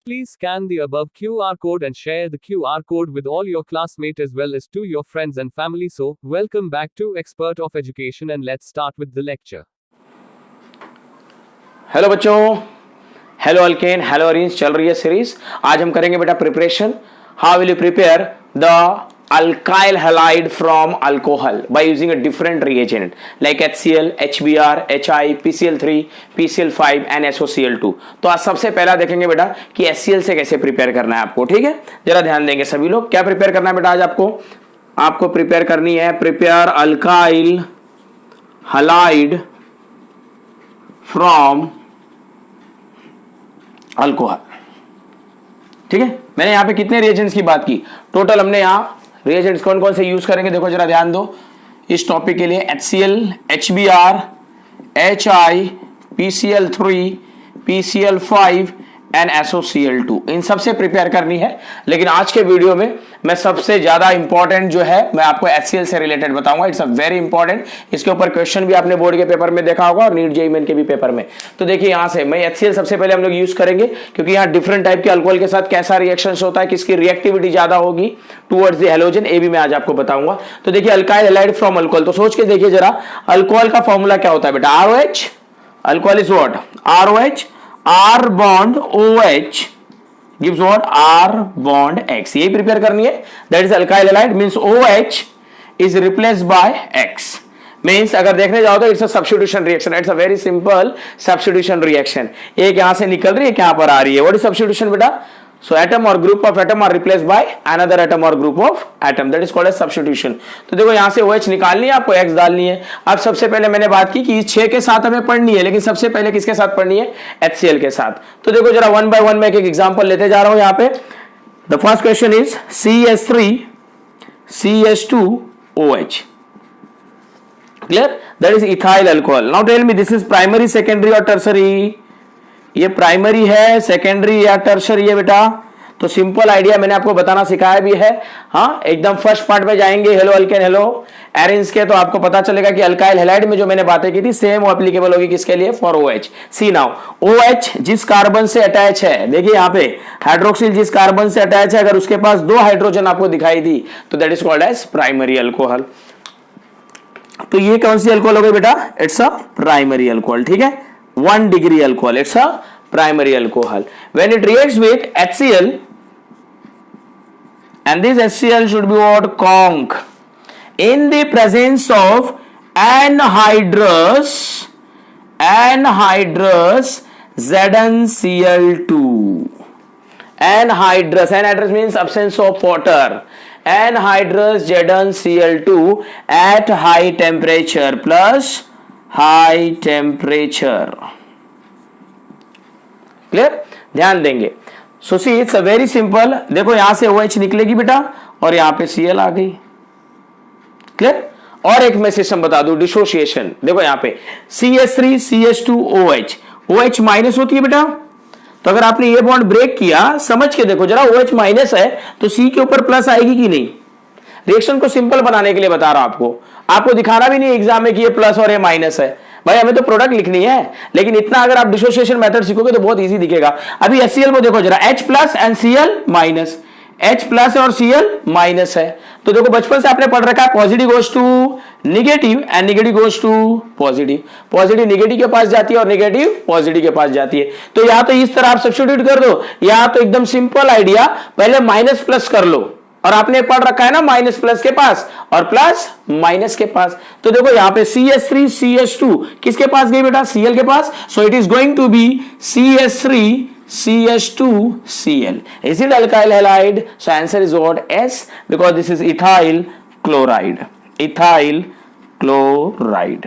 Please scan the above QR code and share the QR code with all your classmates as well as to your friends and family. So, welcome back to Expert of Education and let's start with the lecture. Hello बच्चों, hello alkane, hello arrange चल रही है series. आज हम करेंगे बेटा preparation. How will you prepare the alkyl halide from alcohol by using a different reagent like HCl, HBr, HI, PCl3, PCl5 and SOCl2। तो आज सबसे पहला देखेंगे बेटा कि HCl से कैसे प्रिपेयर करना है आपको। ठीक है, जरा ध्यान देंगे सभी लोग। क्या प्रिपेयर करना है बेटा आज आपको प्रिपेयर करनी है, prepare alkyl halide from alcohol. ठीक है, मैंने यहां पे कितने रिएजेंट्स की बात की, टोटल हमने यहां रिएजेंट्स कौन कौन से यूज करेंगे देखो जरा ध्यान दो इस टॉपिक के लिए। HCl, HBr, HI, PCl3, PCl5 and SOCl2, इन सबसे प्रिपेयर करनी है। लेकिन आज के वीडियो में मैं सबसे ज्यादा इंपॉर्टेंट जो है मैं आपको HCl से रिलेटेड बताऊंगा। It's a very important. इसके ऊपर क्वेश्चन भी आपने बोर्ड के पेपर में देखा होगा और नीट जेईई मेन के भी पेपर में। तो देखिए यहां से मैं HCl सबसे पहले हम लोग यूज करेंगे क्योंकि यहाँ डिफरेंट टाइप के अल्कोहल के साथ कैसा रिएक्शन होता है, किसकी रिएक्टिविटी ज्यादा होगी टुवर्ड्स द हैलोजन, ये भी मैं आज आपको बताऊंगा। तो देखिए अल्काइल हैलाइड फ्रॉम अल्कोहल, तो सोच के देखिए जरा अल्कोहल का फॉर्मूला क्या होता है बेटा, ROH। Alcohol is what, ROH, R bond OH gives what, R bond X। यही प्रिपेयर करनी है, that is alkyl halide means OH is replaced by X। Means अगर देखने जाओ तो it's a substitution reaction, it's a very simple substitution reaction. एक यहां से निकल रही है, क्या पर आ रही है, व्हाट इज सब्स्टिट्यूशन बेटा, so atom or group of atom are replaced by another atom or group of atom, that is called as substitution। तो देखो यहां से OH निकालनी है, आपको X डालनी है। अब सबसे पहले मैंने बात की कि 6 के साथ हमें पढ़नी है, लेकिन सबसे पहले किसके साथ पढ़नी है, HCl के साथ। तो देखो जरा वन बाय वन में एक एग्जांपल लेते जा रहा हूं। यहां पे the first question is CH3 CH2OH, clear, that is ethyl alcohol. Now tell me this is primary, secondary और टर्सरी। ये प्राइमरी है, सेकेंडरी या टर्शरी है बेटा। तो सिंपल आइडिया मैंने आपको बताना सिखाया भी है। हाँ, एकदम फर्स्ट पार्ट में जाएंगे हेलो अल्केन हेलो एरेंज के, तो आपको पता चलेगा कि अल्काइल हैलाइड में जो मैंने बातें की थी सेम वो एप्लीकेबल होगी किसके लिए, for OH। See now OH जिस कार्बन से अटैच है, देखिए यहाँ पे हाइड्रोक्सिल जिस कार्बन से अटैच है, अगर उसके पास 2 हाइड्रोजन आपको दिखाई दी तो that is called as primary alcohol. तो ये कौन सी अल्कोहल हो गई बेटा, इट्स अ प्राइमरी अल्कोहल। ठीक है, 1 degree alcohol, it's a primary alcohol. When it reacts with HCl, and this HCl should be what, conc, in the presence of anhydrous ZnCl2. Anhydrous means absence of water. Anhydrous ZnCl2 at high temperature plus high temperature. Clear, ध्यान देंगे। So see it's a very simple. देखो यहां से OH निकलेगी बेटा और यहां पे Cl आ गई। क्लियर, और एक मैं सिस्टम बता दूं, डिसोसिएशन। देखो यहां पे CH3 CH2OH, OH माइनस होती है बेटा। तो अगर आपने ये बॉन्ड ब्रेक किया, समझ के देखो जरा, OH माइनस है तो C के ऊपर प्लस आएगी कि नहीं। रिएक्शन को सिंपल बनाने के लिए बता रहा हूं आपको दिखाना भी नहीं एग्जाम में कि ये प्लस और ये माइनस है। भाई हमें तो प्रोडक्ट लिखनी है, लेकिन इतना अगर आप डिसोसिएशन मेथड सीखोगे तो बहुत इजी दिखेगा। अभी HCl को देखो जरा, H plus and Cl minus, H plus और Cl माइनस है। तो देखो बचपन से आपने पढ़ रखा है positive goes to negative and negative goes to positive. Positive negative के पास जाती है और निगेटिव पॉजिटिव के पास जाती है। तो यहां तो इस तरह आप सब्स्टिट्यूट कर दो, यहां तो एकदम सिंपल आइडिया, पहले माइनस प्लस कर लो, और आपने पढ़ रखा है ना माइनस प्लस के पास और प्लस माइनस के पास। तो देखो यहां पे CH3 CH2 किसके पास गई बेटा, Cl के पास। So it is going to be CH3 CH2 Cl। Is it alkyl halide? So answer is what, S, because this is ethyl chloride। ethyl chloride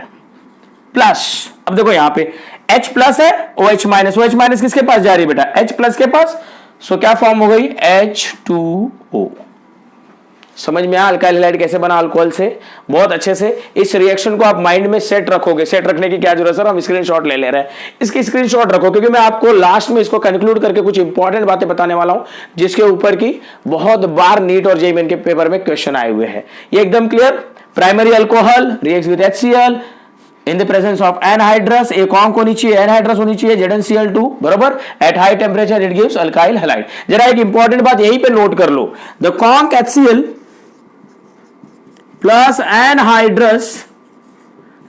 plus, अब देखो यहां पे H प्लस है, OH माइनस, OH माइनस किसके पास जा रही है बेटा, H प्लस के पास। सो क्या फॉर्म हो गई, H2O। समझ में आया अल्काइल हैलाइड कैसे बना अल्कोहल से, बहुत अच्छे से। इस रिएक्शन को आप माइंड में सेट रखोगे। सेट रखने की क्या जरूरत है सर, हम स्क्रीनशॉट ले रहे हैं, इसकी स्क्रीनशॉट रखो, क्योंकि मैं आपको लास्ट में इसको कंक्लूड करके कुछ इंपॉर्टेंट बातें बताने वाला हूं जिसके ऊपर की बहुत बार नीट और जेईई मेन के पेपर में क्वेश्चन आए हुए हैं। ये एकदम clear. Primary alcohol reacts with HCl, in the presence of anhydrous, एक कौन होनी चाहिए, एनहाइड्रस होनी चाहिए, ZnCl2 बराबर, at high temperature it gives alkyl halide. जरा एक इंपॉर्टेंट बात यहीं पे नोट कर लो, the conc HCl plus anhydrous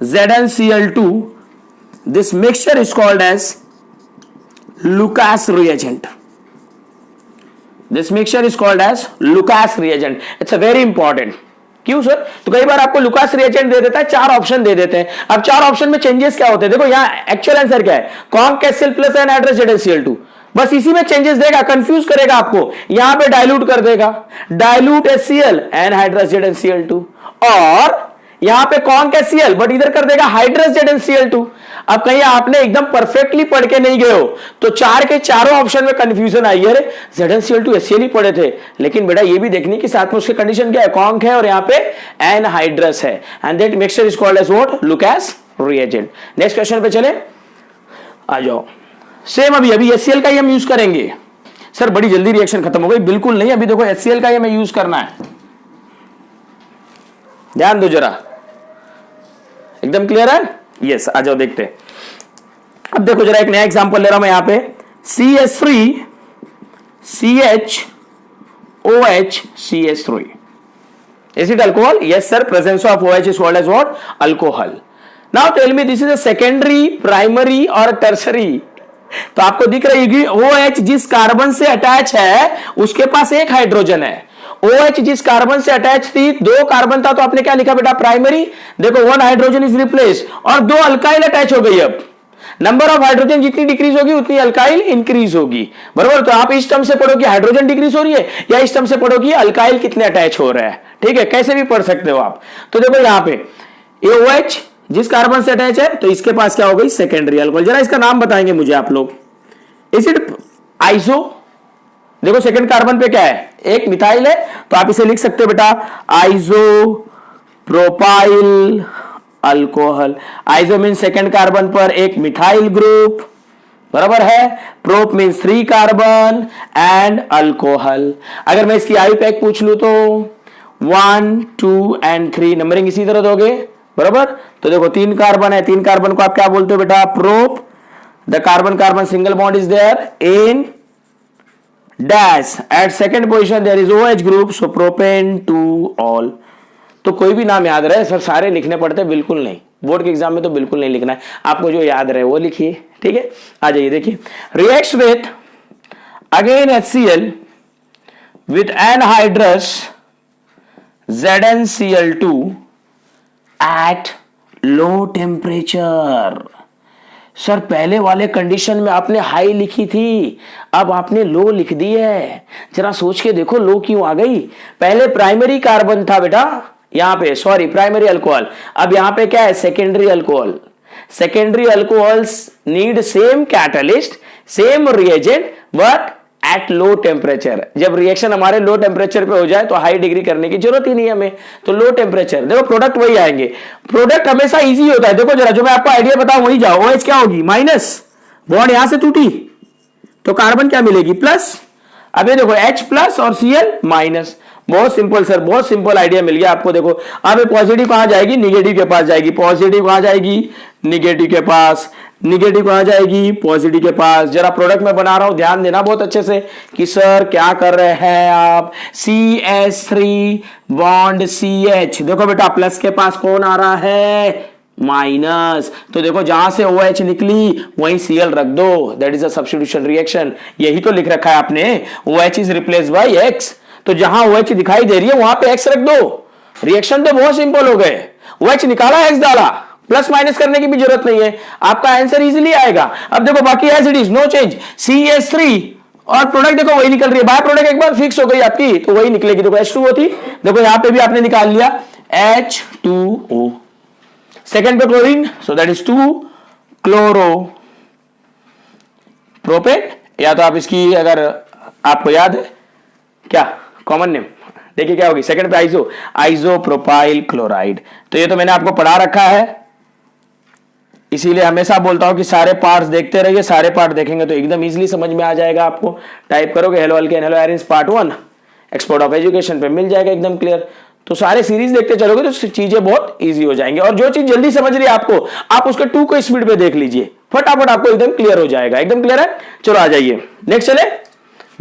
ZnCl2, this mixture is called as Lucas reagent. This mixture is called as Lucas reagent. It's a very important. क्यों sir? तो कई बार आपको लुकास रिएजेंट दे देता है, 4 ऑप्शन दे देते हैं। अब 4 ऑप्शन में चेंजेस क्या होते हैं? देखो यहां एक्चुअल आंसर क्या है, conc HCl plus anhydrous ZnCl2, बस इसी में चेंजेस देगा, कंफ्यूज करेगा आपको। यहां पे डाइल्यूट कर देगा, डाइल्यूट HCl एनहाइड्रस ZnCl2, और यहां पे कॉन्क HCl बट इधर कर देगा हाइड्रस ZnCl2। अब कहीं आपने एकदम परफेक्टली पढ़ के नहीं गए हो तो 4 के चारों ऑप्शन में कंफ्यूजन आई है, ZnCl2 HCl ही पढ़े थे, लेकिन बेटा ये भी देखनी कि साथ में उसकी कंडीशन क्या है, कॉन्क है और यहां पे एनहाइड्रस है, and that mixture is called as what, Lucas reagent. Next question पे चले, आ जाओ। सेम अभी HCl का ही हम यूज करेंगे। सर बड़ी जल्दी रिएक्शन खत्म हो गई, बिल्कुल नहीं, अभी देखो HCl का ही हमें यूज करना है, ध्यान दो जरा, एकदम क्लियर है? यस, आ जाओ देखते हैं। अब देखो जरा एक नया एग्जांपल ले रहा हूं मैं यहां पे, CH3 CHOH CH3 is it alcohol? Yes sir, presence of OH is called as what? Alcohol. Now tell me this is a secondary, primary और tertiary। तो आपको दिख रही होगी OH जिस कार्बन से अटैच है उसके पास एक हाइड्रोजन है, OH जिस कार्बन से अटैच थी 2 कार्बन था, तो आपने क्या लिखा बेटा, प्राइमरी। देखो 1 हाइड्रोजन इज रिप्लेस और 2 अल्काइल अटैच हो गई। अब नंबर ऑफ हाइड्रोजन जितनी डिक्रीज होगी उतनी अल्काइल इंक्रीज होगी, बराबर। तो आप इस टर्म से पढ़ो कि हाइड्रोजन डिक्रीज हो रही है, या इस टर्म से पढ़ो कि अल्काइल कितने अटैच हो रहे हैं, ठीक है, कैसे भी पढ़ सकते हो आप। तो देखो यहां पे OH जिस कार्बन से अटैच है तो इसके पास क्या हो गई, सेकेंडरी अल्कोहल। जरा इसका नाम बताएंगे मुझे आप लोग, इज इट आइसो? देखो सेकंड कार्बन पे क्या है, एक मिथाइल है, तो आप इसे लिख सकते हो बेटा iso propyl alcohol. Iso mean second carbon पर एक मिथाइल ग्रुप, बराबर है, prop means 3 carbon and alcohol. अगर मैं इसकी आयु पैक पूछ लू तो 1 2 एंड 3, नंबरिंग इसी तरह दोगे, बराबर। तो देखो 3 कार्बन है, 3 कार्बन को आप क्या बोलते हो बेटा, prop. The carbon carbon single bond is there in dash, at second position there is OH group, so propane two ol. तो कोई भी नाम याद रहे सर, सारे लिखने पड़ते हैं? बिल्कुल नहीं, बोर्ड के एग्जाम में तो बिल्कुल नहीं लिखना है, आपको जो याद रहे वो लिखिए, ठीक है। आ जाइए देखिए, reacts with again HCl with anhydrous ZnCl2 at low temperature. Sir पहले वाले कंडीशन में आपने हाई लिखी थी, अब आपने लो लिख दी है, जरा सोच के देखो लो क्यों आ गई। पहले प्राइमरी कार्बन था बेटा यहां पे, सॉरी प्राइमरी अल्कोहल, अब यहां पे क्या है, secondary alcohol. Secondary alcohols need same catalyst, same reagent, but at low temperature. जब रिएक्शन हमारे लो टेम्परेचर पे हो जाए तो हाई डिग्री करने की जरूरत ही नहीं है हमें, तो लो टेम्परेचर। देखो प्रोडक्ट वही आएंगे, प्रोडक्ट हमेशा इजी होता है। देखो जरा जो मैं आपको आइडिया बताऊं वही जाओ, OH क्या होगी, माइनस, बॉन्ड यहां से टूटी तो कार्बन क्या मिलेगी, प्लस। अब ये देखो H प्लस और Cl माइनस, बहुत सिंपल सर, बहुत सिंपल आइडिया मिल गया आपको। देखो अब पॉजिटिव कहां जाएगी, निगेटिव के पास जाएगी, पॉजिटिव कहां जाएगी, निगेटिव के पास, निगेटिव कहां जाएगी, पॉजिटिव के पास। जरा प्रोडक्ट में बना रहा हूं, ध्यान देना बहुत अच्छे से कि सर क्या कर रहे हैं आप, CH3 बॉन्ड CH, देखो बेटा प्लस के पास कौन आ रहा है, माइनस। तो देखो जहां से OH निकली वहीं Cl रख दो, that is a substitution reaction. यही तो लिख रखा है आपने, OH is replace by X, तो जहां OH दिखाई दे रही है वहां पे X रख दो। रिएक्शन तो बहुत सिंपल हो गए, OH निकाला X डाला, प्लस माइनस करने की भी जरूरत नहीं है, आपका आंसर इजीली आएगा। अब देखो बाकी as it is, no change, CH3 और प्रोडक्ट देखो वही निकल रही है, बाय प्रोडक्ट एक बार फिक्स हो गई आपकी तो वही निकलेगी। देखो H2O थी, देखो यहां पे भी आपने निकाल लिया H2O, सेकेंड पे chlorine, so that is 2 chloro propane, या तो आप इसकी अगर आपको याद है क्या कॉमन नेम, देखिए क्या होगी, सेकंड पे आइसो, आइसोप्रोपाइल क्लोराइड। तो ये तो मैंने आपको पढ़ा रखा है, इसीलिए हमेशा बोलता हूं कि सारे पार्ट्स देखते रहिए, सारे पार्ट देखेंगे तो एकदम इजीली समझ में आ जाएगा आपको। टाइप करोगे hello alkane hello arenes part 1 expert of education पे मिल जाएगा एकदम क्लियर। तो सारे सीरीज देखते चलोगे तो चीजें बहुत इजी हो जाएंगी। और जो चीज जल्दी समझ रही है आपको, आप उसके 2 को स्पीड पे देख लीजिए, फटाफट आपको एकदम क्लियर हो जाएगा। एकदम क्लियर है? चलो आ जाइए नेक्स्ट चले।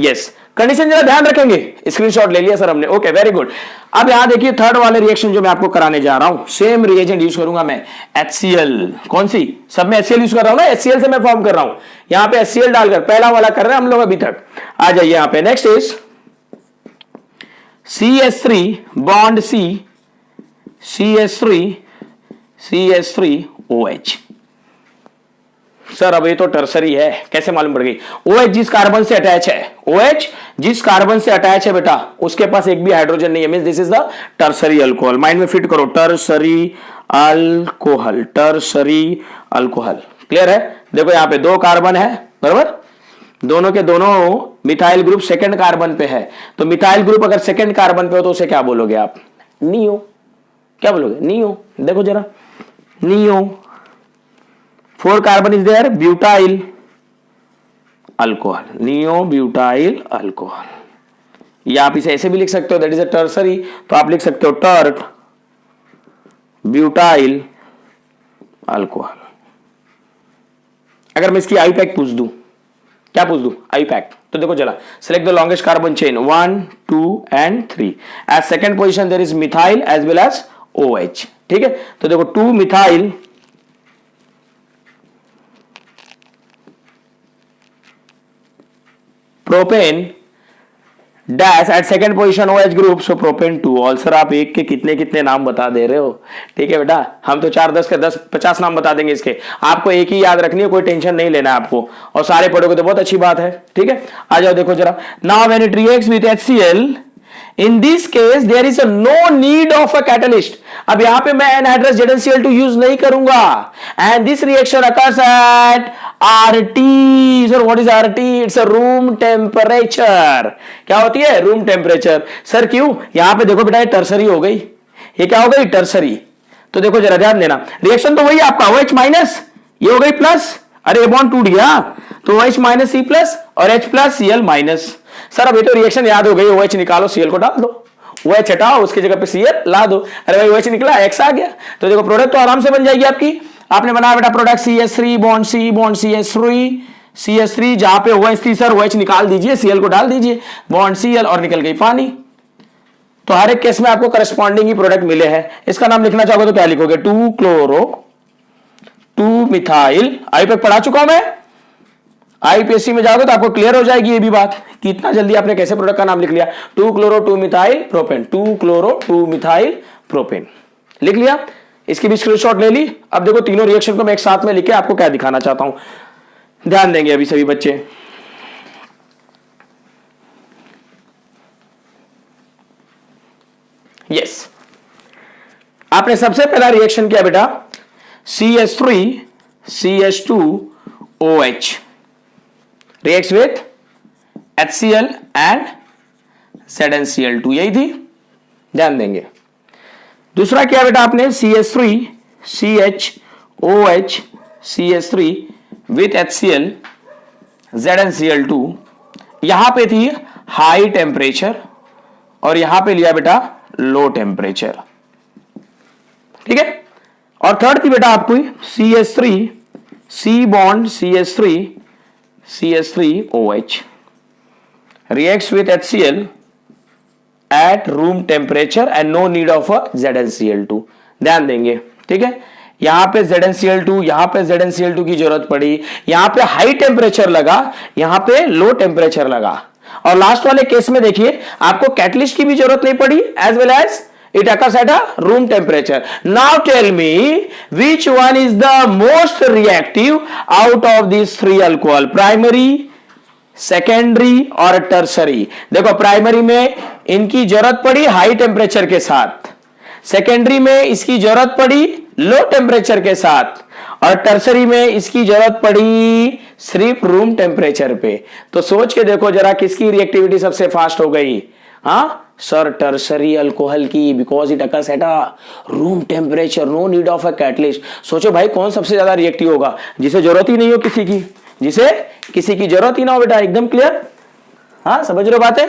यस, कंडीशन जरा ध्यान रखेंगे। स्क्रीनशॉट ले लिया सर हमने, ओके वेरी गुड। अब यहां देखिए थर्ड वाले रिएक्शन जो मैं आपको कराने जा रहा हूं, सेम रिएजेंट यूज करूंगा मैं, HCl। कौन सी? सब में HCl यूज कर रहा हूं ना, HCl से मैं फॉर्म कर रहा हूं। यहां पे HCl डालकर पहला वाला कर रहे हैं हम लोग अभी तक। आ जाइए यहां पे, next is CH3 bond C, CH3OH। Sir अब ये तो टर्सरी है, कैसे मालूम पड़ गई? OH जिस कार्बन से अटैच है, OH जिस कार्बन से अटैच है बेटा, उसके पास एक भी हाइड्रोजन नहीं है, means this is the tertiary alcohol. Mind में फिट करो, tertiary alcohol, tertiary alcohol. Clear है? देखो यहां पे 2 कार्बन है, बराबर, दोनों के दोनों मिथाइल ग्रुप सेकंड कार्बन पे है। तो मिथाइल ग्रुप अगर सेकंड कार्बन पे हो तो उसे क्या बोलोगे आप? नियो। क्या बोलोगे? नियो। देखो जरा, neo. 4 carbon is there, butyl alcohol, neo butyl alcohol. या आप इसे ऐसे भी लिख सकते हो, दैट इज अ टर्सरी, तो आप लिख सकते हो टर्ट ब्यूटाइल अल्कोहल। अगर मैं इसकी आई पैक पूछ दूं, क्या पूछ दूं? IUPAC. तो देखो जरा, select the longest carbon chain 1, 2 and 3। At second position there is methyl as well as OH। ठीक है, तो देखो 2 methyl propane dash at second position OH group, so propane 2 ol. Sir आप एक के कितने कितने नाम बता दे रहे हो? ठीक है बेटा, हम तो 4 10 के 10 50 नाम बता देंगे इसके, आपको एक ही याद रखनी है, कोई टेंशन नहीं लेना है आपको, और सारे पढ़ोगे तो बहुत अच्छी बात है। ठीक है, आ जाओ देखो जरा। Now when it reacts with HCl, in this case there is no need of a catalyst. अब यहां पे मैं एनहाइड्रस ZnCl2 यूज नहीं करूंगा, and this reaction occurs at RT। Sir what is RT? It's a room temperature. क्या होती है? Room temperature. Sir क्यों? यहां पे देखो बेटा, ये टर्सरी हो गई, ये क्या हो गई? टर्सरी। तो देखो जरा ध्यान देना, रिएक्शन तो वही आपका OH माइनस, ये हो गई प्लस, अरे बॉन्ड टूट गया, तो OH माइनस C प्लस और H plus Cl minus. Sir अब ये तो रिएक्शन याद हो गई, OH निकालो, Cl को डाल दो, OH हटाओ, उसकी जगह पे Cl ला दो, अरे भाई OH निकला, X आ गया। तो देखो प्रोडक्ट तो आराम से बन जाएगी आपकी। आपने बनाया बेटा product CH3 bond C bond CH3, जहां पे OH थी सर OH निकाल दीजिए, Cl को डाल दीजिए, बॉन्ड Cl, और निकल गई पानी। तो हर एक केस में आपको करस्पॉन्डिंग ही प्रोडक्ट मिले हैं। इसका नाम लिखना चाहोगे तो क्या लिखोगे? 2 क्लोरो 2 मिथाइल। आई पे पढ़ा चुका हूं मैं, IPSC में जाओगे तो आपको क्लियर हो जाएगी ये भी बात कि इतना जल्दी आपने कैसे प्रोडक्ट का नाम लिख लिया। 2 chloro 2 methyl propane, 2 chloro 2 methyl propane लिख लिया। इसकी भी स्क्रीनशॉट ले ली। अब देखो तीनों रिएक्शन को मैं एक साथ में लिख के आपको क्या दिखाना चाहता हूं, ध्यान देंगे अभी सभी बच्चे। यस, आपने सबसे पहला रिएक्शन किया बेटा CH3 CH2OH reacts with HCl and ZnCl2, यही थी, ध्यान देंगे। दूसरा क्या बेटा आपने CH3 CHOH CH3 with HCl ZnCl2, यहां पे थी हाई टेम्परेचर और यहां पे लिया बेटा लो टेम्परेचर। ठीक है, और थर्ड थी बेटा आपको CH3 C bond CH3OH reacts with HCl at room temperature and no need of a ZnCl2। ध्यान देंगे, ठीक है। यहां पे ZnCl2, यहां पे ZnCl2 की जरूरत पड़ी, यहां पे हाई टेम्परेचर लगा, यहां पे लो टेम्परेचर लगा, और लास्ट वाले केस में देखिए आपको कैटलिस्ट की भी जरूरत नहीं पड़ी, as well as it occurs at a room temperature. Now tell me which one is the most reactive out of these 3 alcohol, primary, secondary और tertiary। देखो प्राइमरी में इनकी जरूरत पड़ी हाई टेम्परेचर के साथ, सेकेंडरी में इसकी जरूरत पड़ी लो टेम्परेचर के साथ, और टर्सरी में इसकी जरूरत पड़ी सिर्फ रूम टेम्परेचर पे। तो सोच के देखो जरा किसकी रिएक्टिविटी सबसे फास्ट हो गई? हाँ सर टर्सरी अल्कोहल की, because it occurs at a room temperature, no need of a catalyst. सोचो भाई कौन सबसे ज्यादा रिएक्टिव होगा? जिसे जरूरत ही नहीं हो किसी की, जिसे किसी की जरूरत ही ना हो बेटा। एकदम क्लियर? हाँ समझ रहे हो बातें?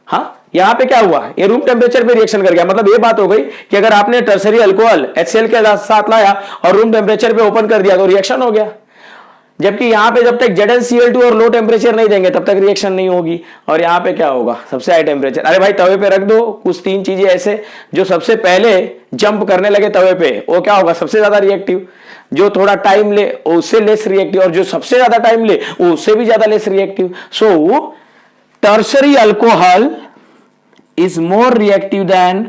हाँ, यहां पे क्या हुआ, ये रूम टेम्परेचर पे रिएक्शन कर गया। मतलब ये बात हो गई कि अगर आपने टर्सरी अल्कोहल HCl के साथ लाया और रूम टेम्परेचर पे ओपन कर दिया तो रिएक्शन हो गया। जबकि यहां पे जब तक ZnCl2 और लो टेम्परेचर नहीं देंगे तब तक रिएक्शन नहीं होगी। और यहां पे क्या होगा, सबसे हाई टेम्परेचर। अरे भाई तवे पे रख दो कुछ 3 चीजें ऐसे जो सबसे पहले जंप करने लगे तवे पे, वो क्या होगा, सबसे ज्यादा रिएक्टिव। जो थोड़ा टाइम ले उससे लेस रिएक्टिव, और जो सबसे ज्यादा टाइम ले उससे भी ज्यादा less reactive. So tertiary alcohol is more reactive than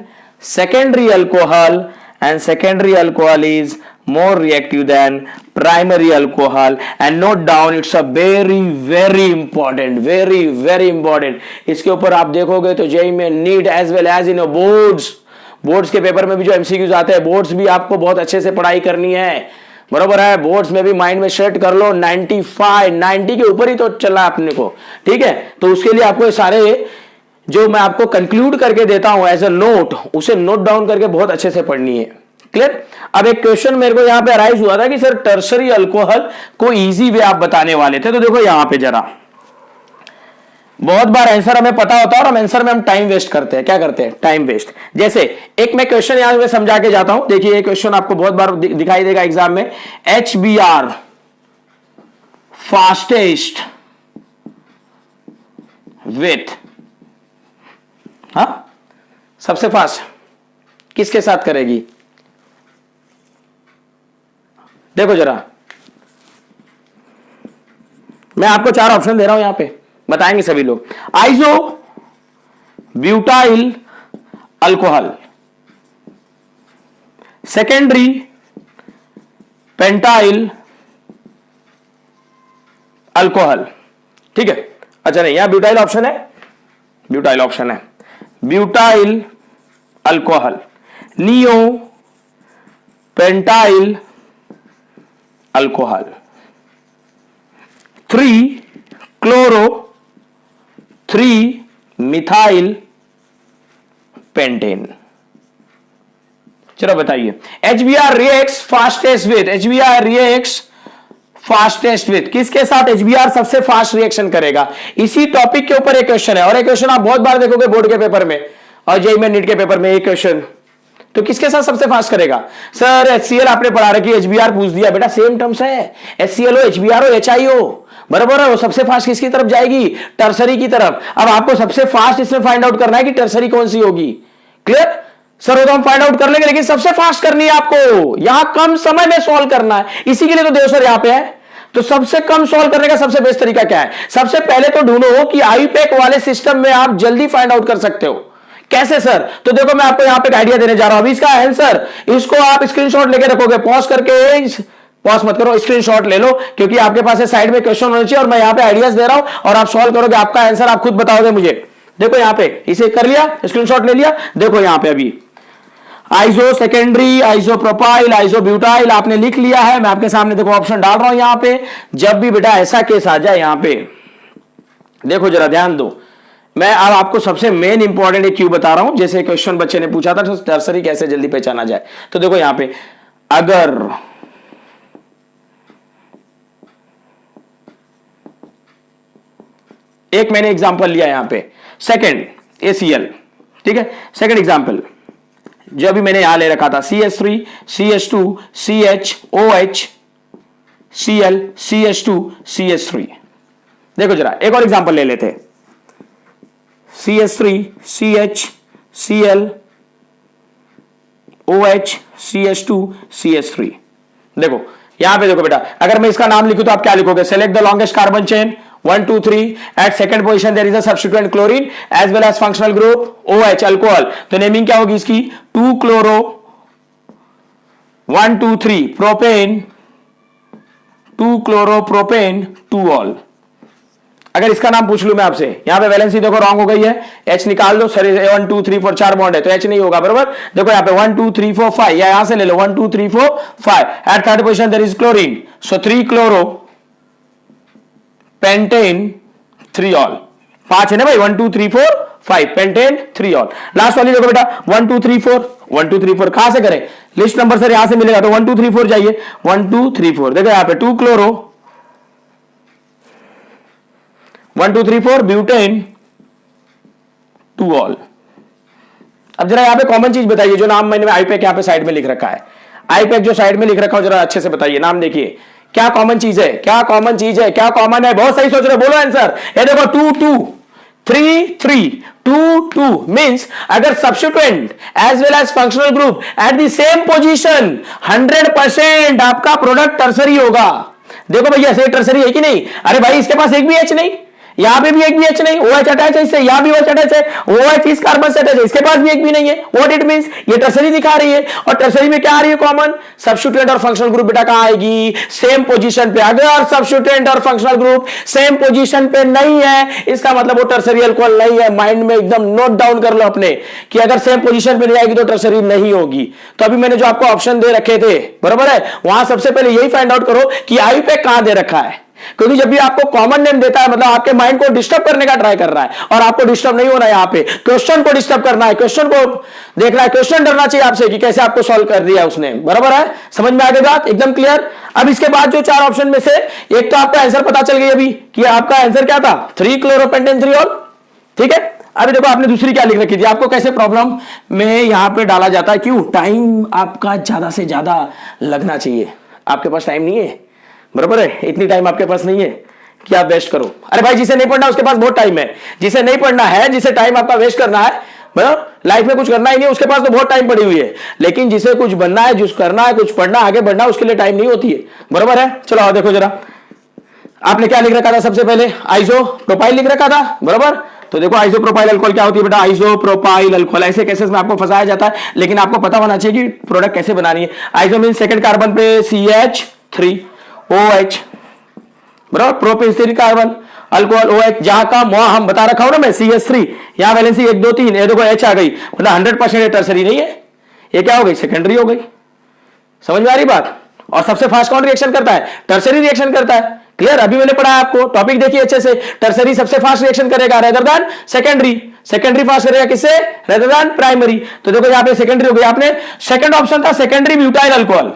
secondary alcohol, and secondary alcohol is more reactive than primary alcohol. And note down, it's a very important. इसके ऊपर आप देखोगे तो जेई में NEET as well as in boards के paper में भी जो एमसीक्यूज आते हैं, बोर्ड्स भी आपको बहुत अच्छे से पढ़ाई करनी है, बरोबर है। बोर्ड्स में भी माइंड में सेट कर लो, 90 के ऊपर ही तो चला अपने को, ठीक है। तो उसके लिए आपको सारे जो मैं आपको कंक्लूड करके देता हूं एज अ नोट, उसे नोट डाउन करके बहुत अच्छे से पढ़नी है, क्लियर। अब एक क्वेश्चन मेरे को यहां पे अराइज हुआ था कि सर टर्सरी अल्कोहल को इजी वे आप बताने वाले थे। तो देखो यहां पे जरा, बहुत बार आंसर हमें पता होता है और हम आंसर में हम टाइम वेस्ट करते हैं। क्या करते हैं, टाइम वेस्ट। जैसे एक मैं क्वेश्चन यहां पे समझा के जाता हूं, देखिए ये क्वेश्चन आपको बहुत बार दिखाई देगा एग्जाम में। HBr फास्टेस्ट विथ, हाँ सबसे फास्ट किसके साथ करेगी, देखो जरा मैं आपको 4 ऑप्शन दे रहा हूं, यहां पे बताएंगे सभी लोग। Iso butyl alcohol, secondary pentyl alcohol, ठीक है। अच्छा नहीं, यहां ब्यूटाइल ऑप्शन है, ब्यूटाइल ऑप्शन है, butyl alcohol, neo pentyl alcohol, 3 chloro 3 methyl pentane. चलो बताइए, HBr reacts fastest with, HBr reacts fastest with, किसके साथ HBr सबसे फास्ट रिएक्शन करेगा। इसी टॉपिक के ऊपर एक क्वेश्चन है, और एक क्वेश्चन आप बहुत बार देखोगे बोर्ड के पेपर में और जेईई में नीट के पेपर में एक क्वेश्चन। तो किसके साथ सबसे फास्ट करेगा, सर HCl आपने पढ़ा रखी, HBr पूछ दिया, बेटा सेम टर्म्स है, HCl हो HBr हो HI हो, बराबर है। वो सबसे फास्ट किसकी तरफ जाएगी, टर्सरी की तरफ। अब आपको सबसे फास्ट इसमें फाइंड आउट करना है कि टर्सरी कौन सी होगी, क्लियर। सर वो तो हम फाइंड आउट कर लेंगे, लेकिन सबसे फास्ट करनी है आपको, यहां कम समय में सॉल्व करना है, इसी के लिए तो देव सर यहां पे है। तो सबसे कम सॉल्व करने का सबसे बेस्ट तरीका क्या है, सबसे पहले तो ढूंढो कि आईपैक वाले सिस्टम में आप जल्दी फाइंड आउट कर सकते हो। कैसे सर, तो देखो मैं आपको यहां पे एक आइडिया देने जा रहा हूं। अभी इसका आंसर, इसको आप स्क्रीनशॉट लेके रखोगे, पॉज करके, पॉज मत करो, स्क्रीनशॉट ले लो, क्योंकि आपके पास साइड में क्वेश्चन होना चाहिए और मैं यहां पे आइडियाज दे रहा हूं और आप सॉल्व करोगे, आपका आंसर आप खुद बताओगे मुझे। देखो यहां पे इसे कर लिया, स्क्रीनशॉट ले लिया, देखो यहां पे अभी iso secondary, iso propyl, iso butyl आपने लिख लिया है। मैं आपके सामने देखो ऑप्शन डाल रहा हूं यहां पे। जब भी बेटा ऐसा केस आ जाए, यहां पे देखो जरा ध्यान दो, मैं अब आपको सबसे मेन इंपॉर्टेंट एक क्यू बता रहा हूं। जैसे क्वेश्चन बच्चे ने पूछा था, टर्सरी कैसे जल्दी पहचाना जाए। तो देखो यहां पे, अगर एक मैंने एग्जांपल लिया यहां पे, सेकंड ACl, ठीक है। सेकंड एग्जांपल जो अभी मैंने यहां ले रखा था, CH3 CH2 CHOH Cl CH2 CH3। देखो जरा एक और एग्जांपल ले लेते, CH3 CH Cl OH CH2 CH3। देखो यहां पे देखो बेटा, अगर मैं इसका नाम लिखूं तो आप क्या लिखोगे, select the longest carbon chain 1 2 3, at second position there is a substituent chlorine as well as functional group OH alcohol. तो नेमिंग क्या होगी इसकी, 2 chloro 1 2 3 propane 2 chloro propane 2 ol. अगर इसका नाम पूछ लूं मैं आपसे, यहां पे वैलेंसी देखो रॉन्ग हो गई है, H निकाल लो, सर 1 2 3 4 4 बॉन्ड है तो H नहीं होगा, बराबर। देखो यहां पे 1 2 3 4 5, या यहां से ले लो 1 2 3 4 5, at third position there is chlorine, so 3 chloro pentane 3 ol. 5 है ना भाई, 1 2 3 4 5, पेंटेन 3 ऑल। लास्ट वाली देखो बेटा 1 2 3 4, 1 2 3 4 कहां से करें, लिस्ट नंबर सर यहां से मिलेगा, तो 1 2 3 4 जाइए, 1 2 3 4। देखो यहां पे 2 क्लोरो 1 2 3 4 ब्यूटेन टू ऑल। अब जरा यहाँ पे कॉमन चीज बताइए, जो नाम मैंने आईपैक यहाँ पे साइड में लिख रखा है, आईपैक जो साइड में लिख रखा हो जरा अच्छे से बताइए, नाम देखिए क्या कॉमन चीज है, क्या कॉमन चीज है, क्या कॉमन है, बहुत सही सोच रहे हो, बोलो आंसर। ये देखो 2 2 3 3 2 2 मींस अगर substituent as well as functional group at the same position 100% आपका प्रोडक्ट टर्सरी होगा। देखो भैया सही टर्सरी है कि नहीं? अरे भाई इसके पास एक भी एच नहीं, यहां पे भी एक भी एच नहीं, OH अटैच है इससे, यहां भी OH अटैच है, OH इस कार्बन से अटैच है, इसके पास भी एक भी नहीं है। व्हाट इट मींस, ये टर्सरी दिखा रही है, और टर्सरी में क्या आ रही है कॉमन? सब्स्टिट्यूएंट और फंक्शनल ग्रुप बेटा कहां आएगी? सेम पोजीशन पे। अगर सब्स्टिट्यूएंट और फंक्शनल ग्रुप सेम पोजीशन पे नहीं है, इसका मतलब वो टर्सरी अल्कोहल नहीं है। माइंड में एकदम नोट डाउन कर लो अपने कि अगर सेम पोजीशन पे नहीं आएगी तो टर्सरी नहीं होगी। तो अभी मैंने जो आपको ऑप्शन दे रखे थे, बराबर है, वहां सबसे पहले यही फाइंड आउट करो कि आईपैक कहां दे रखा है, क्योंकि जब भी आपको कॉमन नेम देता है मतलब आपके माइंड को डिस्टर्ब करने का ट्राई कर रहा है, और आपको डिस्टर्ब नहीं होना है, यहां पे क्वेश्चन को डिस्टर्ब करना है, क्वेश्चन को देखना है, क्वेश्चन डरना चाहिए आपसे कि कैसे आपको सॉल्व कर दिया उसने। बराबर है, समझ में आ गई बात? एकदम क्लियर। अब इसके बाद जो 4 ऑप्शन में से एक तो आपका आंसर पता चल गई अभी कि आपका आंसर क्या था, 3 क्लोरोपेंटेन-3-ऑल। ठीक है, अभी देखो आपने दूसरी क्या लिख रखी थी, आपको कैसे प्रॉब्लम में यहां पे डाला जाता है, क्यों? टाइम आपका ज्यादा से ज्यादा लगना चाहिए, आपके पास टाइम नहीं है, बराबर है, इतनी टाइम आपके पास नहीं है कि आप वेस्ट करो। अरे भाई जिसे नहीं पढ़ना उसके पास बहुत टाइम है, जिसे नहीं पढ़ना है, जिसे टाइम आपका वेस्ट करना है, बराबर, लाइफ में कुछ करना ही नहीं, उसके पास तो बहुत टाइम पड़ी हुई है। लेकिन जिसे कुछ बनना है, जिस करना है, कुछ पढ़ना, आगे बढ़ना, उसके लिए टाइम नहीं होती है। बराबर है, चलो आओ देखो जरा, आपने क्या लिख रखा था सबसे पहले? आइसो प्रोपाइल लिख रखा था, बराबर। तो देखो आइसो प्रोपाइल अल्कोहल क्या होती है बेटा? आइसो प्रोपाइल अल्कोहल, ऐसे केसेस में आपको फंसाया जाता है, लेकिन आपको पता होना चाहिए कि प्रोडक्ट कैसे बनानी है। आइसो मीन सेकंड कार्बन पे CH3 OH, बराबर, प्रो पे कार्बन, अल्कोहल OH, जहां का वहां हम बता रखा हूं ना मैं, CH3, यहां वैलेंसी 1 2 3, ये देखो H आ गई, मतलब 100% टर्सरी नहीं है, ये क्या हो गई? सेकेंडरी हो गई। समझ में आ रही बात? और सबसे फास्ट कौन रिएक्शन करता है? टर्सरी रिएक्शन करता है। क्लियर? अभी मैंने पढ़ा आपको, टॉपिक देखिए अच्छे से, टर्सरी सबसे फास्ट रिएक्शन करेगा rather than secondary, secondary fast करेगा किससे? Rather than primary. तो देखो यहां पे सेकेंडरी हो गई, आपने सेकंड ऑप्शन था सेकेंडरी ब्यूटाइल अल्कोहल।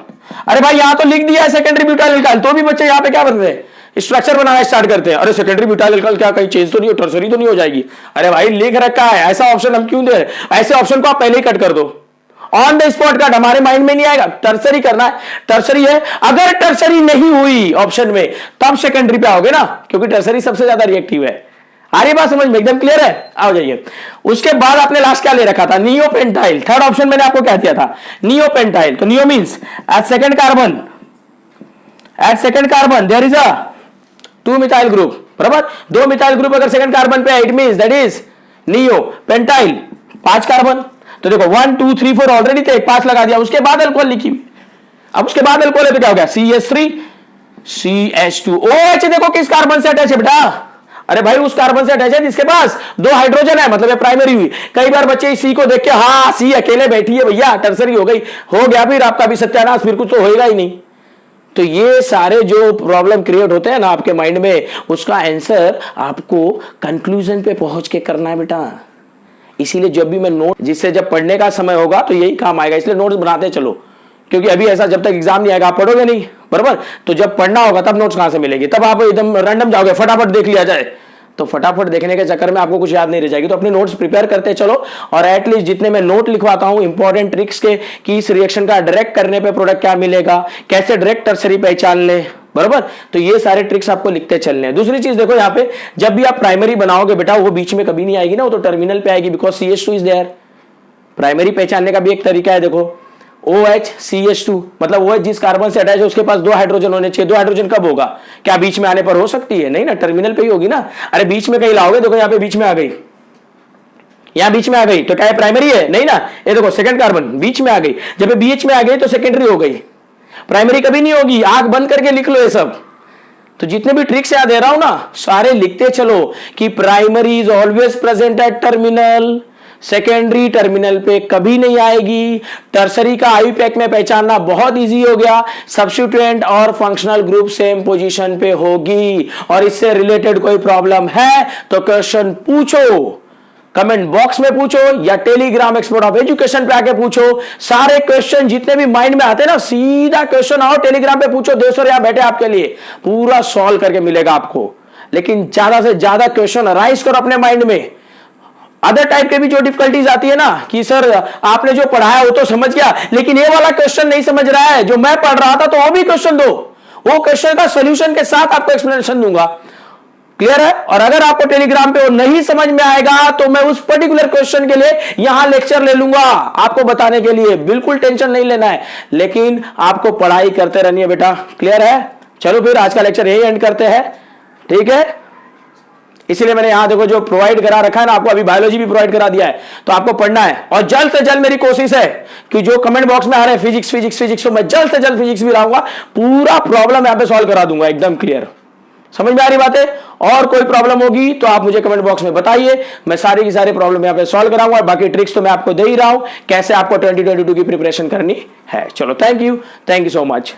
अरे भाई यहां तो लिख दिया है सेकेंडरी ब्यूटाइल अल्कोहल, तो भी बच्चे यहां पे क्या बन रहे हैं? स्ट्रक्चर बनाना स्टार्ट करते हैं, अरे सेकेंडरी ब्यूटाइल अल्कोहल क्या कहीं चेंज तो नहीं हो, टर्सरी तो नहीं हो जाएगी? अरे भाई लिख रखा है, ऐसा ऑप्शन हम क्यों दे? ऐसे ऑप्शन को आप पहले ही कट कर दो, ऑन द स्पॉट कट, हमारे माइंड में नहीं आएगा। टर्सरी करना है, टर्सरी है, अगर टर्सरी नहीं हुई ऑप्शन में तब सेकेंडरी पे आओगे ना, क्योंकि टर्सरी सबसे ज्यादा रिएक्टिव है। आ रही बात समझ में? एकदम क्लियर है, आओ जाइए। उसके बाद आपने लास्ट क्या ले रखा था? नियोपेंटाइल। थर्ड ऑप्शन मैंने आपको क्या दिया था? नियोपेंटाइल। तो neo means at second carbon there is a 2 methyl group, बराबर। 2 मिथाइल ग्रुप अगर सेकंड कार्बन पे है, it means that is neo pentyl, 5 carbon. तो देखो 1 2 3 4 ऑलरेडी थे, 5 लगा दिया, उसके बाद अल्कोहल लिखी हुई। अब उसके बाद अल्कोहल है तो क्या हो गया? CH3 CH2 OH। देखो किस कार्बन से अटैच है बेटा? अरे भाई उस कार्बन से अटैच है जिसके पास 2 हाइड्रोजन है, मतलब ये प्राइमरी हुई। कई बार बच्चे इस C को देख के हाँ C अकेले बैठी है भैया, टर्सरी हो गई, हो गया फिर आपका भी सत्यानाश, फिर कुछ तो होएगा ही नहीं। तो ये सारे जो प्रॉब्लम क्रिएट होते हैं ना आपके माइंड में, उसका आंसर आपको कंक्लूजन पे पहुंच के करना है बेटा। इसीलिए जब भी मैं नोट, जिससे जब पढ़ने का समय होगा तो यही काम आएगा, इसलिए नोट्स बनाते चलो, क्योंकि अभी ऐसा जब तक एग्जाम नहीं आएगा आप पढ़ोगे नहीं, बराबर। तो जब पढ़ना होगा तब नोट्स कहां से मिलेगी? तब आप एकदम रैंडम जाओगे, फटाफट देख लिया जाए, तो फटाफट देखने के चक्कर में आपको कुछ याद नहीं रह जाएगी। तो अपने नोट्स प्रिपेयर करते चलो, और एटलीस्ट जितने मैं नोट लिखवाता हूं इंपॉर्टेंट ट्रिक्स के, कि इस रिएक्शन का डायरेक्ट करने पे प्रोडक्ट क्या मिलेगा, कैसे डायरेक्ट टर्सरी पहचान ले, बराबर। तो ये सारे ट्रिक्स आपको लिखते चलने हैं। दूसरी चीज देखो यहाँ पे, जब भी आप प्राइमरी बनाओगे बेटा, वो बीच में कभी नहीं आएगी ना, वो तो टर्मिनल पे आएगी, because CH2 is there. Primary पहचानने का भी एक तरीका है, देखो OH CH2, मतलब OH जिस कार्बन से अटैच है उसके पास 2 हाइड्रोजन होने चाहिए। 2 हाइड्रोजन कब होगा? क्या बीच में आने पर हो सकती है? नहीं ना, टर्मिनल पे ही होगी ना। अरे बीच में कहीं लाओगे, देखो यहाँ पे बीच में आ गई, यहां बीच में आ गई, तो क्या प्राइमरी है? नहीं ना। ये देखो सेकंड कार्बन बीच में आ गई, जब ये बीच में आ गई तो सेकेंडरी हो गई, प्राइमरी कभी नहीं होगी। आंख बंद करके लिख लो ये सब। तो जितने भी ट्रिक्स याद दे रहा हूं ना, सारे लिखते चलो कि primary is always present at terminal, secondary terminal पे कभी नहीं आएगी। टर्सरी का आईपैक में पहचानना बहुत इजी हो गया, सब्स्टिट्यूएंट और फंक्शनल ग्रुप सेम पोजीशन पे होगी। और इससे रिलेटेड कोई प्रॉब्लम है तो क्वेश्चन पूछो, कमेंट बॉक्स में पूछो या टेलीग्राम एक्सपर्ट ऑफ एजुकेशन पे आके पूछो। सारे क्वेश्चन जितने भी माइंड में आते हैं ना, सीधा क्वेश्चन आओ टेलीग्राम पे पूछो, 200 यहाँ बैठे आपके लिए, पूरा सॉल्व करके मिलेगा आपको। लेकिन ज्यादा से ज्यादा क्वेश्चन राइज करो अपने माइंड में, अदर टाइप के भी जो डिफिकल्टीज आती है ना कि सर आपने जो पढ़ाया वो तो समझ गया, लेकिन ये वाला क्वेश्चन नहीं समझ रहा है जो मैं पढ़ रहा था, तो वो भी क्वेश्चन दो, वो क्वेश्चन का सॉल्यूशन के साथ आपको एक्सप्लेनेशन दूंगा। क्लियर है? और अगर आपको टेलीग्राम पे वो नहीं समझ में आएगा तो मैं उस पर्टिकुलर क्वेश्चन के लिए यहां लेक्चर ले लूंगा आपको बताने के लिए, बिल्कुल टेंशन नहीं लेना है, लेकिन आपको पढ़ाई करते रहनी है बेटा। क्लियर है? चलो फिर आज का लेक्चर यही एंड करते हैं, ठीक है? इसीलिए मैंने यहां देखो जो प्रोवाइड करा रखा है ना, आपको अभी बायोलॉजी भी प्रोवाइड करा दिया है, तो आपको पढ़ना है। और जल्द से जल्द मेरी कोशिश है कि जो कमेंट बॉक्स में आ रहे हैं फिजिक्स फिजिक्स फिजिक्स, तो मैं जल्द से जल्द फिजिक्स भी लाऊंगा, पूरा प्रॉब्लम यहां पे सॉल्व करा दूंगा एकदम क्लियर। समझ में आ रही बात है? और कोई प्रॉब्लम होगी तो आप मुझे कमेंट बॉक्स में बताइए, मैं सारी की सारी प्रॉब्लम यहां पे सॉल्व कराऊंगा। बाकी ट्रिक्स तो मैं आपको दे ही रहा हूं कैसे आपको 2022 की प्रिपरेशन करनी है। चलो थैंक यू सो मच।